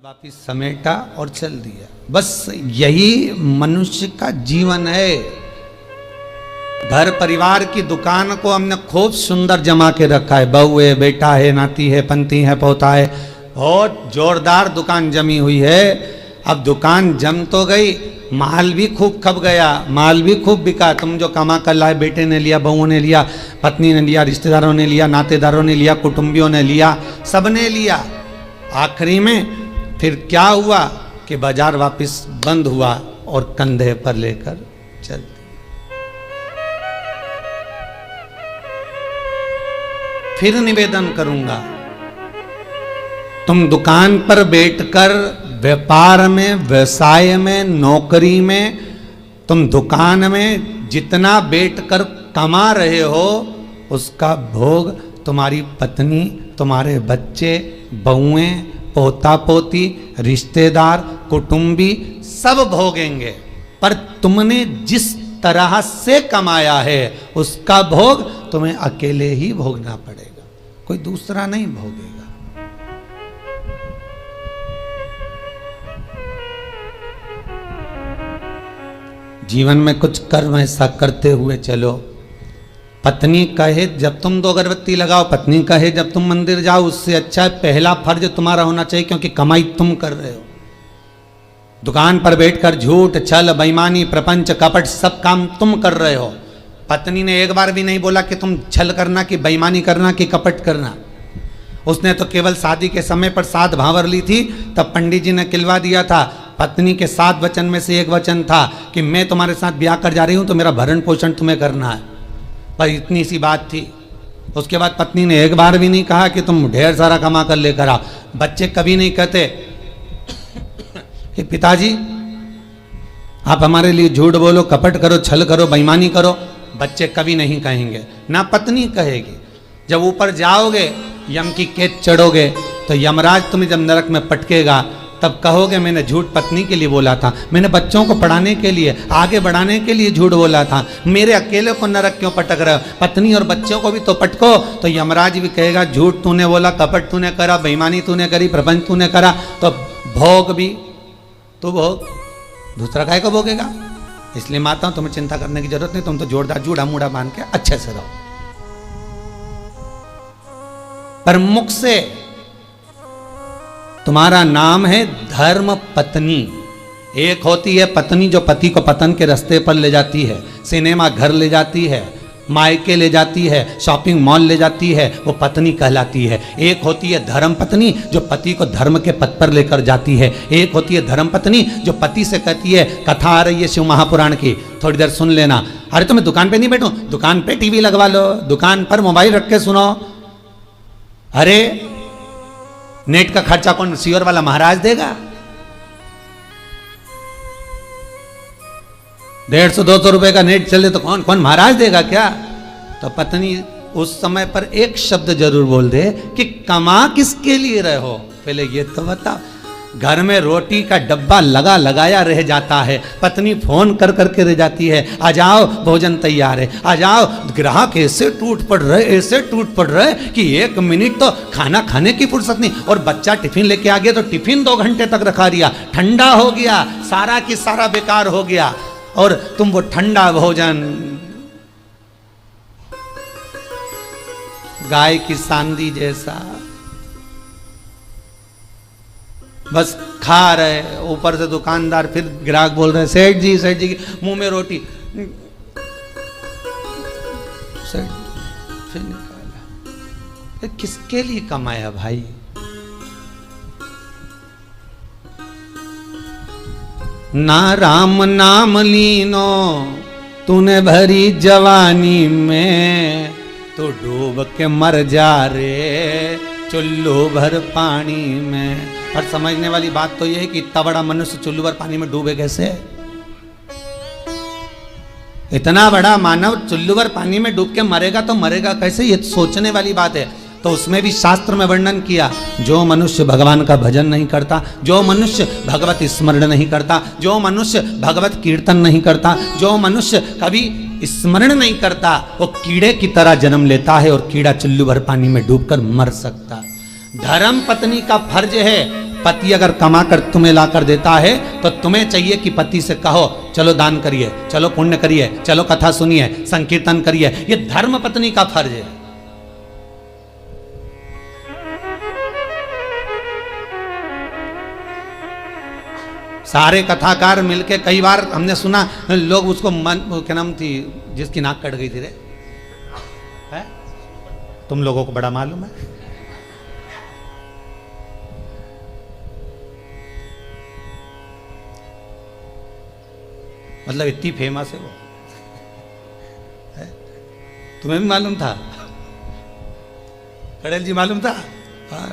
वापिस समेटा और चल दिया। बस यही मनुष्य का जीवन है। घर परिवार की दुकान को हमने खूब सुंदर जमा के रखा है, बहू है, बेटा है, नाती है, पंती है, पोता है, बहुत जोरदार दुकान जमी हुई है। अब दुकान जम तो गई, माल भी खूब खप गया, माल भी खूब बिका। तुम जो कमा कर लाए, बेटे ने लिया, बहुओं ने लिया, पत्नी ने लिया, रिश्तेदारों ने लिया, नातेदारों ने लिया, कुटुंबियों ने लिया, सबने लिया। आखिरी में फिर क्या हुआ कि बाजार वापस बंद हुआ और कंधे पर लेकर चल दी। फिर निवेदन करूंगा, तुम दुकान पर बैठकर व्यापार में, व्यवसाय में, नौकरी में, तुम दुकान में जितना बैठकर कमा रहे हो उसका भोग तुम्हारी पत्नी, तुम्हारे बच्चे, बहुएं, पोता पोती, रिश्तेदार, कुटुंबी सब भोगेंगे। पर तुमने जिस तरह से कमाया है उसका भोग तुम्हें अकेले ही भोगना पड़ेगा, कोई दूसरा नहीं भोगेगा। जीवन में कुछ कर्म ऐसा करते हुए चलो। पत्नी कहे जब तुम 2 अगरबत्ती लगाओ, पत्नी कहे जब तुम मंदिर जाओ, उससे अच्छा पहला फर्ज तुम्हारा होना चाहिए, क्योंकि कमाई तुम कर रहे हो। दुकान पर बैठकर झूठ, छल, बेईमानी, प्रपंच, कपट सब काम तुम कर रहे हो। पत्नी ने एक बार भी नहीं बोला कि तुम छल करना, कि बेईमानी करना, कि कपट करना। उसने तो केवल शादी के समय पर 7 भांवर ली थी, तब पंडित जी ने किलवा दिया था। पत्नी के 7 वचन में से एक वचन था कि मैं तुम्हारे साथ ब्याह कर जा रही हूं तो मेरा भरण पोषण तुम्हें करना है। पर इतनी सी बात थी। उसके बाद पत्नी ने एक बार भी नहीं कहा कि तुम ढेर सारा कमा कर लेकर आओ। बच्चे कभी नहीं कहते कि पिताजी आप हमारे लिए झूठ बोलो, कपट करो, छल करो, बेईमानी करो। बच्चे कभी नहीं कहेंगे, ना पत्नी कहेगी। जब ऊपर जाओगे, यम की कैद चढ़ोगे, तो यमराज तुम्हें जब नरक में पटकेगा तब कहोगे मैंने झूठ पत्नी के लिए बोला था, मैंने बच्चों को पढ़ाने के लिए, आगे बढ़ाने के लिए झूठ बोला था, मेरे अकेले को नरक क्यों पटक रहे हो? पत्नी और बच्चों को भी तो पटको। तो यमराज भी कहेगा झूठ तूने बोला, कपट तूने करा, बेईमानी तूने करी, प्रपंच तूने करा, तो भोग भी तू भोग, दूसरा काहे को भोगेगा? इसलिए माता हूं, तुम्हें चिंता करने की जरूरत नहीं, तुम तो जोरदार जूड़ा मूड़ा बांध के अच्छे से रहो। पर मुख से तुम्हारा नाम है धर्म पत्नी। एक होती है पत्नी जो पति को पतन के रास्ते पर ले जाती है, सिनेमा घर ले जाती है, मायके ले जाती है, शॉपिंग मॉल ले जाती है, वो पत्नी कहलाती है। एक होती है धर्म पत्नी जो पति को धर्म के पथ पर लेकर जाती है। एक होती है धर्म पत्नी जो पति से कहती है, कथा आ रही है शिव महापुराण की, थोड़ी देर सुन लेना। अरे तो मैं दुकान पे नहीं बैठूं, दुकान पे टीवी लगवा लो, दुकान पर मोबाइल रख के सुनो। अरे नेट का खर्चा कौन सीवर वाला महाराज देगा? 150-200 रुपए का नेट चले तो कौन महाराज देगा क्या? तो पत्नी उस समय पर एक शब्द जरूर बोल दे कि कमा किसके लिए रहे हो, पहले ये तो बता। घर में रोटी का डब्बा लगा लगाया रह जाता है, पत्नी फोन कर करके रह जाती है, आ जाओ भोजन तैयार है, आ जाओ। ग्राहक ऐसे टूट पड़ रहे, ऐसे टूट पड़ रहे कि 1 मिनट तो खाना खाने की फुर्सत नहीं। और बच्चा टिफिन लेके आ गया तो टिफिन 2 घंटे तक रखा दिया, ठंडा हो गया, सारा की सारा बेकार हो गया। और तुम वो ठंडा भोजन गाय की सांदी जैसा बस खा रहे, ऊपर से दुकानदार फिर ग्राहक बोल रहे सेठ जी मुंह में रोटी, सेठ फिर निकाला। किसके लिए कमाया भाई? ना राम नाम लीनो तूने भरी जवानी में, तो डूब के मर जा रे चुल्लू भर पानी में। पर समझने वाली बात तो यह है कि इतना बड़ा मनुष्य चुल्लू भर पानी में डूबे कैसे? इतना बड़ा मानव चुल्लू भर पानी में डूब के मरेगा तो मरेगा कैसे? ये सोचने वाली बात है। तो उसमें भी शास्त्र में वर्णन किया, जो मनुष्य भगवान का भजन नहीं करता, जो मनुष्य भगवत स्मरण नहीं करता, जो मनुष्य भगवत कीर्तन नहीं करता, जो मनुष्य कभी स्मरण नहीं करता, वो कीड़े की तरह जन्म लेता है और कीड़ा चुल्लू भर पानी में डूबकर मर सकता। धर्म पत्नी का फर्ज है पति अगर कमा कर तुम्हें ला कर देता है तो तुम्हें चाहिए कि पति से कहो चलो दान करिए, चलो पुण्य करिए, चलो कथा सुनिए, संकीर्तन करिए। ये धर्म पत्नी का फर्ज है। सारे कथाकार मिलके, कई बार हमने सुना लोग उसको क्या नाम थी जिसकी नाक कट गई थी रे, है? तुम लोगों को बड़ा मालूम है। मतलब इतनी फेमस है वो, है? तुम्हें भी मालूम था? कड़ेल जी मालूम था? हाँ,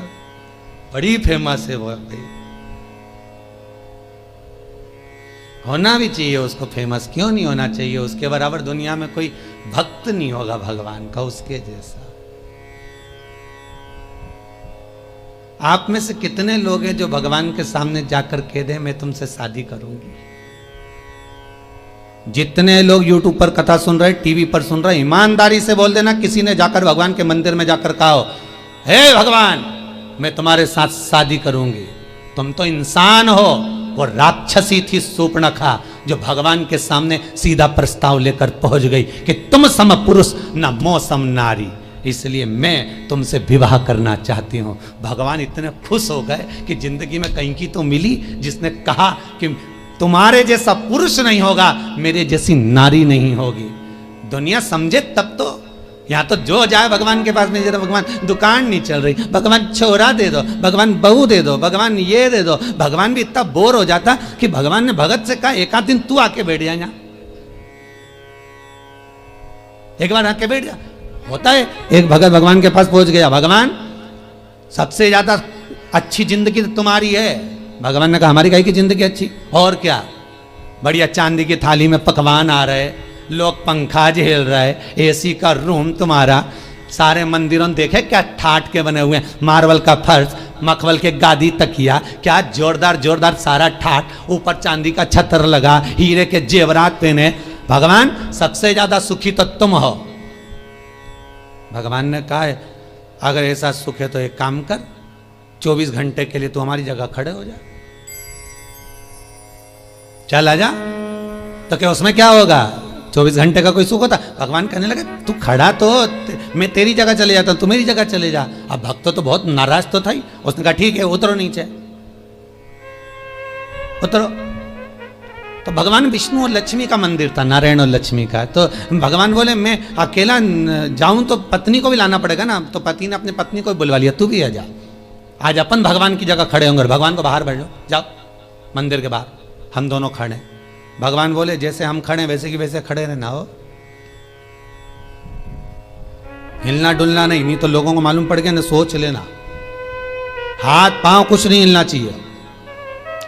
बड़ी फेमस है वो भाई। होना भी चाहिए उसको फेमस, क्यों नहीं होना चाहिए? उसके बराबर दुनिया में कोई भक्त नहीं होगा भगवान का उसके जैसा। आप में से कितने लोग हैं जो भगवान के सामने जाकर कह दे मैं तुमसे शादी करूंगी? जितने लोग यूट्यूब पर कथा सुन रहे, टीवी पर सुन रहे, ईमानदारी से बोल देना किसी ने जाकर भगवान के मंदिर में जाकर कहा हो हे भगवान मैं तुम्हारे साथ शादी करूंगी। तुम तो इंसान हो, वो राक्षसी थी शूर्पणखा जो भगवान के सामने सीधा प्रस्ताव लेकर पहुंच गई कि तुम सम पुरुष न मो सम नारी, इसलिए मैं तुमसे विवाह करना चाहती हूँ। भगवान इतने खुश हो गए कि जिंदगी में कहीं की तो मिली जिसने कहा कि तुम्हारे जैसा पुरुष नहीं होगा, मेरे जैसी नारी नहीं होगी। दुनिया समझे तब तो। यहाँ तो जो जाए भगवान के पास में, जरा भगवान दुकान नहीं चल रही, भगवान छोरा दे दो, भगवान बहू दे दो, भगवान ये दे दो। भगवान भी इतना बोर हो जाता कि भगवान ने भगत से कहा एक आध दिन तू आके बैठ जा यहाँ, एक बार आके बैठ जा। होता है, एक भगत भगवान के पास पहुंच गया, भगवान सबसे ज्यादा अच्छी जिंदगी तुम्हारी है। भगवान ने कहा हमारी काहे की जिंदगी अच्छी, और क्या, बढ़िया चांदी की थाली में पकवान आ रहे, लोग पंखा झेल रहे, एसी का रूम तुम्हारा, सारे मंदिरों देखे क्या ठाट के बने हुए हैं, मार्बल का फर्श, मखमल के गादी तकिया, क्या जोरदार जोरदार सारा ठाट, ऊपर चांदी का छत्र लगा, हीरे के जेवरात पहने। भगवान सबसे ज्यादा सुखी तो तुम हो। भगवान ने कहा अगर ऐसा सुख है तो एक काम कर, 24 घंटे के लिए तू हमारी जगह खड़े हो जा, चल आजा। तो क्या उसमें क्या होगा, 24 घंटे का कोई सुख होता? भगवान कहने लगे तू खड़ा तो मैं तेरी जगह चले जाता, तू मेरी जगह चले जा। अब भक्त तो बहुत नाराज तो था ही, उसने कहा ठीक है उतरो नीचे, उतरो। तो भगवान विष्णु और लक्ष्मी का मंदिर था, नारायण और लक्ष्मी का। तो भगवान बोले मैं अकेला जाऊं तो पत्नी को भी लाना पड़ेगा ना, तो पति ने अपनी पत्नी को बुलवा लिया, तू भी आ जा, आज अपन भगवान की जगह खड़े होंगे। भगवान को बाहर बैठो, जाओ मंदिर के बाहर, हम दोनों खड़े। भगवान बोले जैसे हम खड़े वैसे की वैसे खड़े रहना हो, हिलना डुलना नहीं, नहीं तो लोगों को मालूम पड़ गया ना, सोच लेना। हाथ पांव कुछ नहीं हिलना चाहिए,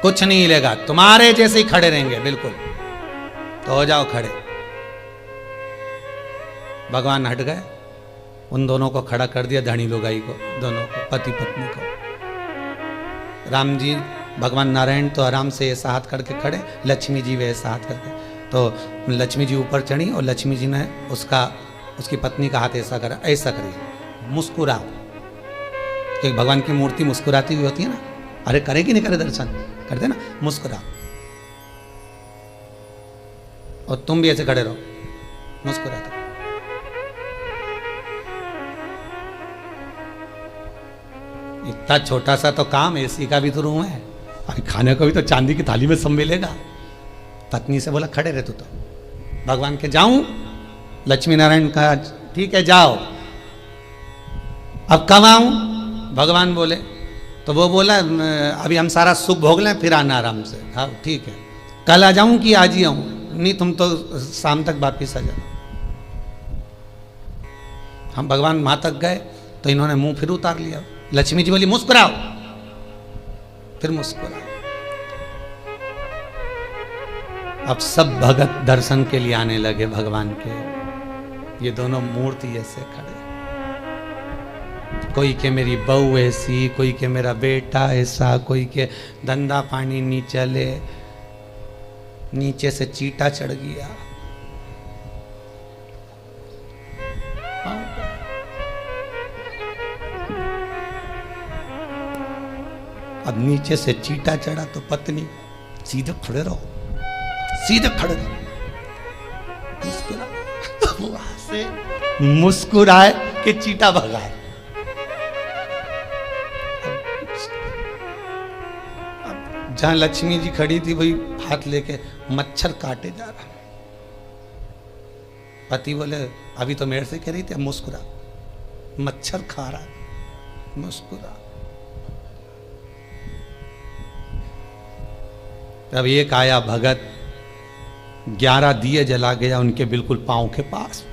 कुछ नहीं हिलेगा, तुम्हारे जैसे ही खड़े रहेंगे बिल्कुल। तो हो जाओ खड़े। भगवान हट गए, उन दोनों को खड़ा कर दिया, धनी लोगाई को, दोनों को, पति पत्नी को। राम जी भगवान नारायण तो आराम से ऐसा हाथ करके खड़े, लक्ष्मी जी वैसा हाथ करके। तो लक्ष्मी जी ऊपर चढ़ी और लक्ष्मी जी ने उसकी पत्नी का हाथ ऐसा करा, ऐसा करिए, मुस्कुराओ, क्योंकि भगवान की मूर्ति मुस्कुराती हुई होती है ना। अरे करे कि नहीं करे दर्शन, करते ना, मुस्कुराओ। और तुम भी ऐसे खड़े रहो, मुस्कुराते। इतना छोटा सा तो काम, एसी का भी तो रूम है, अभी खाने को भी तो चांदी की थाली में सब मिलेगा। पत्नी से बोला खड़े रहे तू तो। भगवान के जाऊं, लक्ष्मी नारायण कहा ठीक है जाओ। अब कब आऊं? भगवान बोले, तो वो बोला अभी हम सारा सुख भोग लें फिर आना आराम से। हाँ ठीक है, कल आ जाऊं कि आज ही आऊं? नहीं तुम तो शाम तक वापिस आ जाओ। हम भगवान वहां तक गए तो इन्होंने मुंह फिर उतार लिया। लक्ष्मी जी बोली मुस्कुराओ, फिर मुस्कुराओ। अब सब भगत दर्शन के लिए आने लगे भगवान के। ये दोनों मूर्ति ऐसे खड़े, कोई के मेरी बहू ऐसी, कोई के मेरा बेटा ऐसा, कोई के धंधा पानी नहीं चले, नीचे से चीटा चढ़ गया। अब नीचे से चीटा चढ़ा तो पत्नी सीधे खड़े रहो, सीधे खड़े रहो, मुस्कुरा। वहां से मुस्कुराए कि चीटा भगाए। जहां लक्ष्मी जी खड़ी थी वही हाथ लेके मच्छर काटे जा रहा। पति बोले अभी तो मेरे से कह रही थी, अब मुस्कुरा, मच्छर खा रहा, मुस्कुरा। तब एक आया भगत, 11 दिए जला गया उनके बिल्कुल पांव के पास।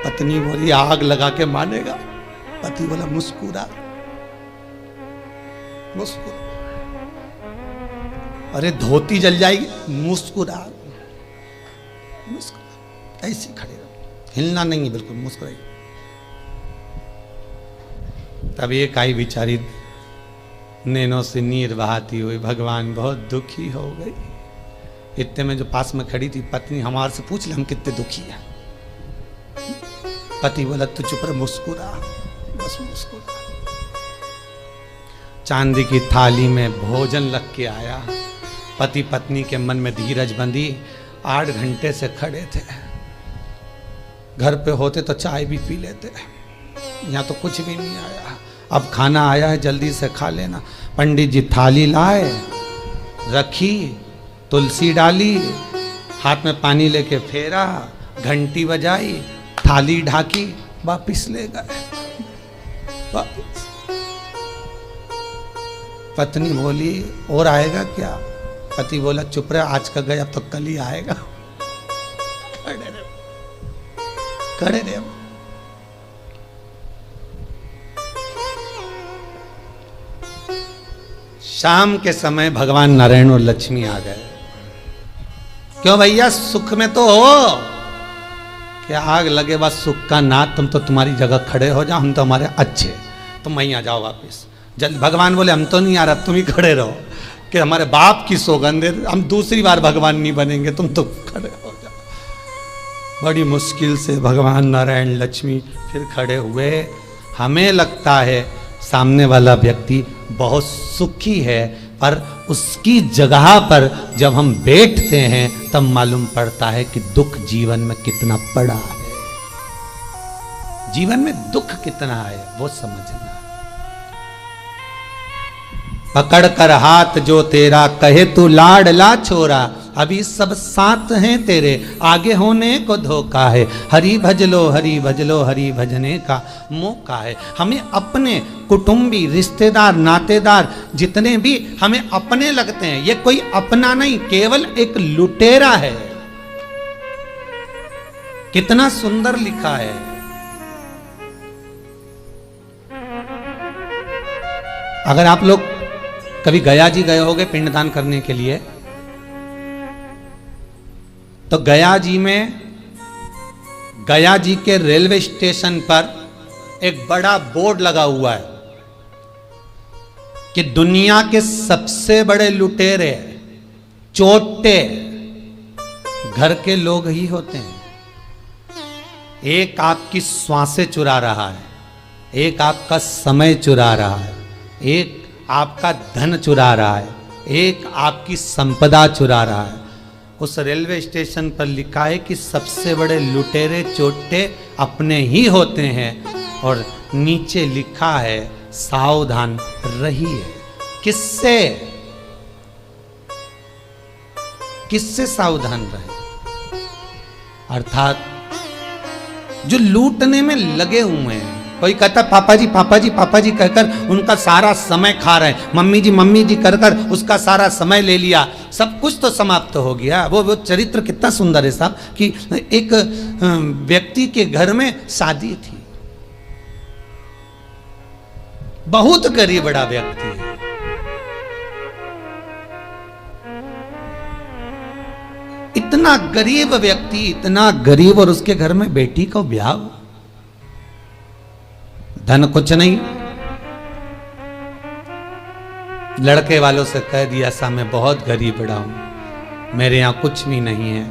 पत्नी बोली आग लगा के मानेगा। पति बोला मुस्कुरा, मुस्कुरा। अरे धोती जल जाएगी, मुस्कुरा, मुस्कुरा। ऐसे खड़े रहो, हिलना नहीं है, बिल्कुल मुस्कुराइए। तब एक आई बेचारी नैनों से नीर बहाती हुई, भगवान बहुत दुखी हो गई। इतने में जो पास में खड़ी थी पत्नी, हमारे से पूछ ले हम कितने दुखी हैं। पति बोला तू चुप रह, मुस्कुरा, बस मुस्कुरा। चांदी की थाली में भोजन रख के आया। पति पत्नी के मन में धीरज बंधी। 8 घंटे से खड़े थे। घर पे होते तो चाय भी पी लेते, यहाँ तो कुछ भी नहीं आया। अब खाना आया है, जल्दी से खा लेना। पंडित जी थाली लाए, रखी, तुलसी डाली, हाथ में पानी लेके फेरा, घंटी बजाई, थाली ढाकी, वापिस ले गए। वापिस। पत्नी बोली और आएगा क्या? पति बोला चुप रहे, आज का गया अब तो कल ही आएगा। खड़े रहे, खड़े रहे। शाम के समय भगवान नारायण और लक्ष्मी आ गए। क्यों भैया, सुख में तो हो, क्या आग लगे बस सुख का नाथ, तुम तो तुम्हारी जगह खड़े हो जाओ, हम तो हमारे अच्छे, तुम वहीं आ जाओ वापिस। जल्द भगवान बोले हम तो नहीं आ रहा, तुम ही खड़े रहो, कि हमारे बाप की सौगंध है, हम दूसरी बार भगवान नहीं बनेंगे, तुम तो खड़े हो जाओ। बड़ी मुश्किल से भगवान नारायण लक्ष्मी फिर खड़े हुए। हमें लगता है सामने वाला व्यक्ति बहुत सुखी है, पर उसकी जगह पर जब हम बैठते हैं तब मालूम पड़ता है कि दुख जीवन में कितना पड़ा है, जीवन में दुख कितना है वो समझना। पकड़ कर हाथ जो तेरा, कहे तू लाडला छोरा, अभी सब साथ हैं तेरे, आगे होने को धोखा है। हरि भज लो, हरि भज लो, हरि भजने का मौका है। हमें अपने कुटुंबी, रिश्तेदार, नातेदार जितने भी हमें अपने लगते हैं, ये कोई अपना नहीं, केवल एक लुटेरा है। कितना सुंदर लिखा है। अगर आप लोग कभी गया जी गए होगे पिंडदान करने के लिए, तो गया जी में, गया जी के रेलवे स्टेशन पर एक बड़ा बोर्ड लगा हुआ है कि दुनिया के सबसे बड़े लुटेरे, चोटे घर के लोग ही होते हैं। एक आपकी श्वासें चुरा रहा है, एक आपका समय चुरा रहा है, एक आपका धन चुरा रहा है, एक आपकी संपदा चुरा रहा है। उस रेलवे स्टेशन पर लिखा है कि सबसे बड़े लुटेरे चोटे अपने ही होते हैं, और नीचे लिखा है सावधान रहिए। किससे, किससे सावधान रहे? अर्थात जो लूटने में लगे हुए हैं। कोई कहता पापा जी पापा जी पापा जी कहकर उनका सारा समय खा रहे हैं, मम्मी जी कर कर उसका सारा समय ले लिया, सब कुछ तो समाप्त हो गया। वो चरित्र कितना सुंदर है साहब, कि एक व्यक्ति के घर में शादी थी, बहुत गरीब बड़ा व्यक्ति है, इतना गरीब व्यक्ति, इतना गरीब, और उसके घर में बेटी का ब्याह, धन कुछ नहीं। लड़के वालों से कह दिया सा मैं बहुत गरीब बड़ा हूं, मेरे यहां कुछ भी नहीं है,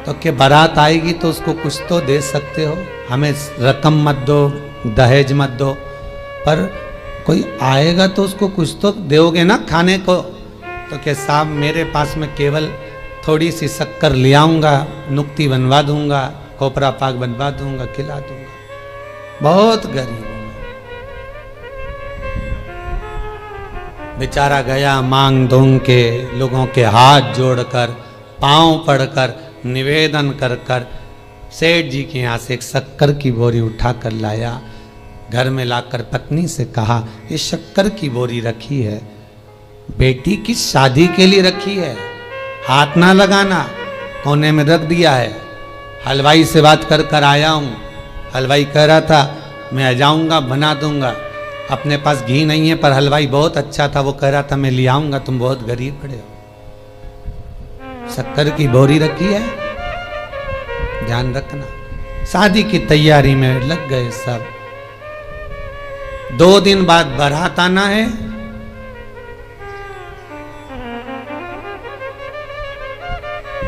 तो क्या बारात आएगी तो उसको कुछ तो दे सकते हो, हमें रकम मत दो, दहेज मत दो, पर कोई आएगा तो उसको कुछ तो दोगे ना खाने को। तो क्या साहब मेरे पास में केवल थोड़ी सी शक्कर ले आऊँगा, नुक्ती बनवा दूंगा, खोपरा पाक बनवा दूंगा, खिला दूंगा। बहुत गरीब हूं मैं। बेचारा गया मांग धोंग के, लोगों के हाथ जोड़कर, पांव पड़कर, निवेदन कर कर सेठ जी के यहाँ से एक शक्कर की बोरी उठा कर लाया। घर में लाकर पत्नी से कहा, ये शक्कर की बोरी रखी है, बेटी की शादी के लिए रखी है, हाथ ना लगाना। कोने में रख दिया है। हलवाई से बात कर कर आया हूँ। हलवाई कह रहा था मैं आ जाऊँगा, बना दूंगा। अपने पास घी नहीं है, पर हलवाई बहुत अच्छा था, वो कह रहा था मैं ले आऊँगा, तुम बहुत गरीब पड़े हो। शक्कर की बोरी रखी है, ध्यान रखना। शादी की तैयारी में लग गए सब। 2 दिन बाद बारात आना है।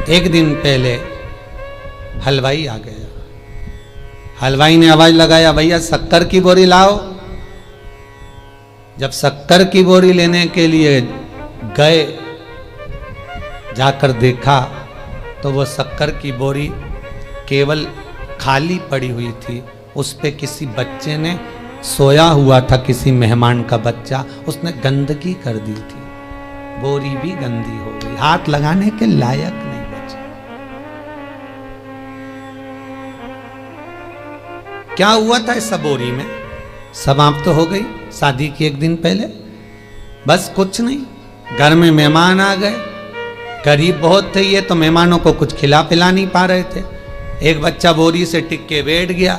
एक दिन पहले हलवाई आ गया। हलवाई ने आवाज लगाया, भैया शक्कर की बोरी लाओ। जब शक्कर की बोरी लेने के लिए गए, जाकर देखा तो वो शक्कर की बोरी केवल खाली पड़ी हुई थी। उस पे किसी बच्चे ने सोया हुआ था, किसी मेहमान का बच्चा, उसने गंदगी कर दी थी। बोरी भी गंदी हो गई, हाथ लगाने के लायक नहीं बची। क्या हुआ था इस बोरी में? समाप्त तो हो गई शादी की एक दिन पहले। बस कुछ नहीं, घर में मेहमान आ गए, गरीब बहुत थे ये, तो मेहमानों को कुछ खिला पिला नहीं पा रहे थे। एक बच्चा बोरी से टिक के बैठ गया,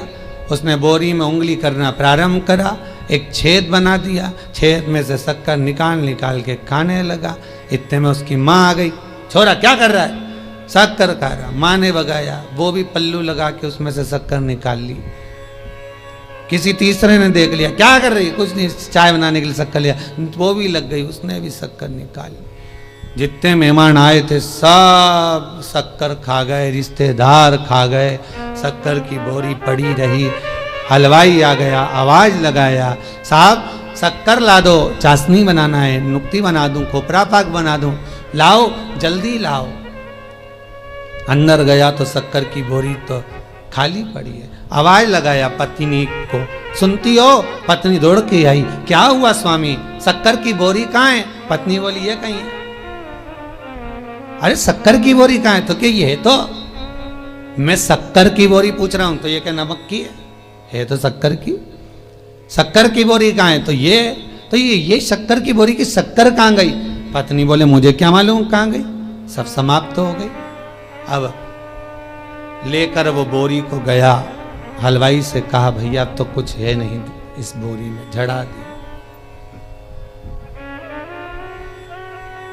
उसने बोरी में उंगली करना प्रारंभ करा, एक छेद बना दिया, छेद में से शक्कर निकाल के खाने लगा। इतने में उसकी माँ आ गई, छोरा क्या कर रहा है? शक्कर खा रहा। माँ ने भगाया, वो भी पल्लू लगा के उसमें से शक्कर निकाल ली। किसी तीसरे ने देख लिया, क्या कर रही? कुछ नहीं, चाय बनाने के लिए शक्कर लिया, वो भी लग गई, उसने भी शक्कर निकाली। जितने मेहमान आए थे सब शक्कर खा गए, रिश्तेदार खा गए, शक्कर की बोरी पड़ी रही। हलवाई आ गया, आवाज लगाया, साहब शक्कर ला दो, चाशनी बनाना है, नुक्ती बना दूं, खोपरा पाक बना दूं, लाओ जल्दी लाओ। अंदर गया तो शक्कर की बोरी तो खाली पड़ी है। आवाज लगाया पत्नी को, सुनती हो? पत्नी दौड़ के आई, क्या हुआ स्वामी, शक्कर की बोरी कहाँ है? पत्नी बोली ये कहीं है। अरे शक्कर की बोरी कहाँ है? तो क्या ये है? तो मैं शक्कर की बोरी पूछ रहा हूं, तो ये क्या नमक की है तो शक्कर की बोरी कहाँ है? तो ये शक्कर की बोरी की शक्कर कहाँ गई? पत्नी बोले मुझे क्या मालूम कहाँ गई, सब समाप्त हो गई। अब लेकर वो बोरी को गया, हलवाई से कहा भैया अब तो कुछ है नहीं इस बोरी में, झड़ा दी।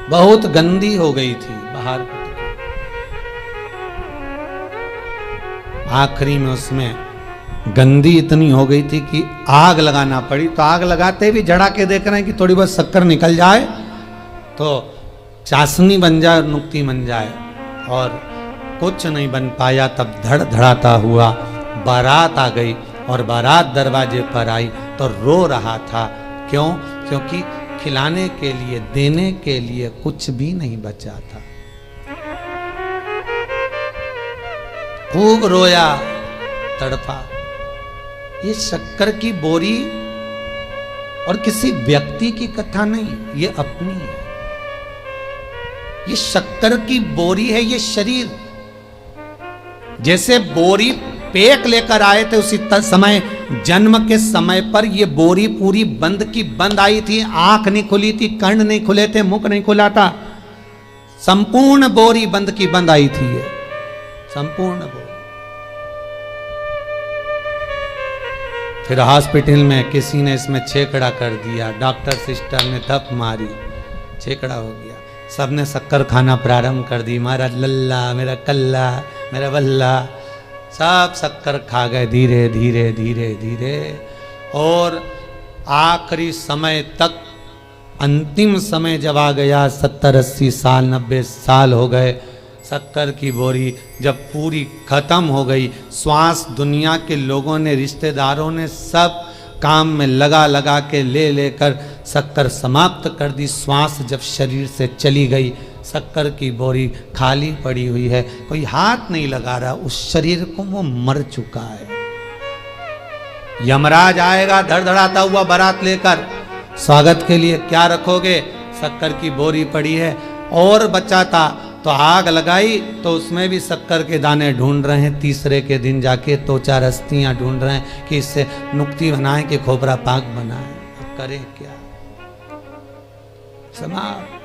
बहुत गंदी हो गई थी बाहर। आखिरी में उसमें गंदी इतनी हो गई थी कि आग लगाना पड़ी। तो आग लगाते भी झड़ा के देख रहे हैं कि थोड़ी बहुत शक्कर निकल जाए तो चाशनी बन जाए और नुक्ती बन जाए, और कुछ नहीं बन पाया। तब धड़धड़ाता हुआ बारात आ गई, और बारात दरवाजे पर आई तो रो रहा था। क्यों? क्योंकि खिलाने के लिए, देने के लिए कुछ भी नहीं बचा था। खूब रोया, तड़पा। ये शक्कर की बोरी और किसी व्यक्ति की कथा नहीं, ये अपनी है। ये शक्कर की बोरी है, ये शरीर। जैसे बोरी पेक लेकर आए थे उसी समय, जन्म के समय पर ये बोरी पूरी बंद की बंद आई थी। आंख नहीं खुली थी, कर्ण नहीं खुले थे, मुख नहीं खुला था, संपूर्ण बोरी बंद की बंद आई थी। ये संपूर्ण बोरी। फिर हॉस्पिटल में किसी ने इसमें छेकड़ा कर दिया, डॉक्टर सिस्टर ने धप मारी, छेकड़ा हो गया। सबने शक्कर खाना प्रारंभ कर दी, मेरा लल्ला, मेरा कल्ला, मेरा बल्ला, सब शक्कर खा गए धीरे धीरे धीरे धीरे। और आखिरी समय तक, अंतिम समय जब आ गया, 70-80 साल 90 साल हो गए, शक्कर की बोरी जब पूरी खत्म हो गई, श्वास दुनिया के लोगों ने, रिश्तेदारों ने सब काम में लगा लगा के ले लेकर शक्कर समाप्त कर दी। श्वास जब शरीर से चली गई, शक्कर की बोरी खाली पड़ी हुई है, कोई हाथ नहीं लगा रहा उस शरीर को, वो मर चुका है। यमराज आएगा धड़धड़ाता हुआ बारात लेकर, स्वागत के लिए क्या रखोगे? शक्कर की बोरी पड़ी है। और बचा था तो आग लगाई तो उसमें भी शक्कर के दाने ढूंढ रहे हैं। तीसरे के दिन जाके तो 4 हस्तियां ढूंढ रहे हैं कि इससे नुक्ति बनाएं कि खोपरा पाक बनाएं। करें क्या? समाप्त।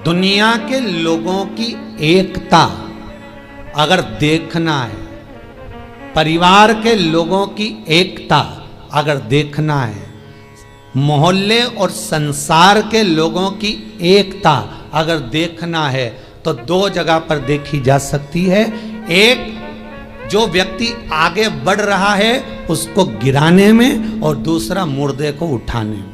दुनिया के लोगों की एकता अगर देखना है, परिवार के लोगों की एकता अगर देखना है, मोहल्ले और संसार के लोगों की एकता अगर देखना है तो 2 जगह पर देखी जा सकती है। एक, जो व्यक्ति आगे बढ़ रहा है उसको गिराने में, और दूसरा मुर्दे को उठाने में।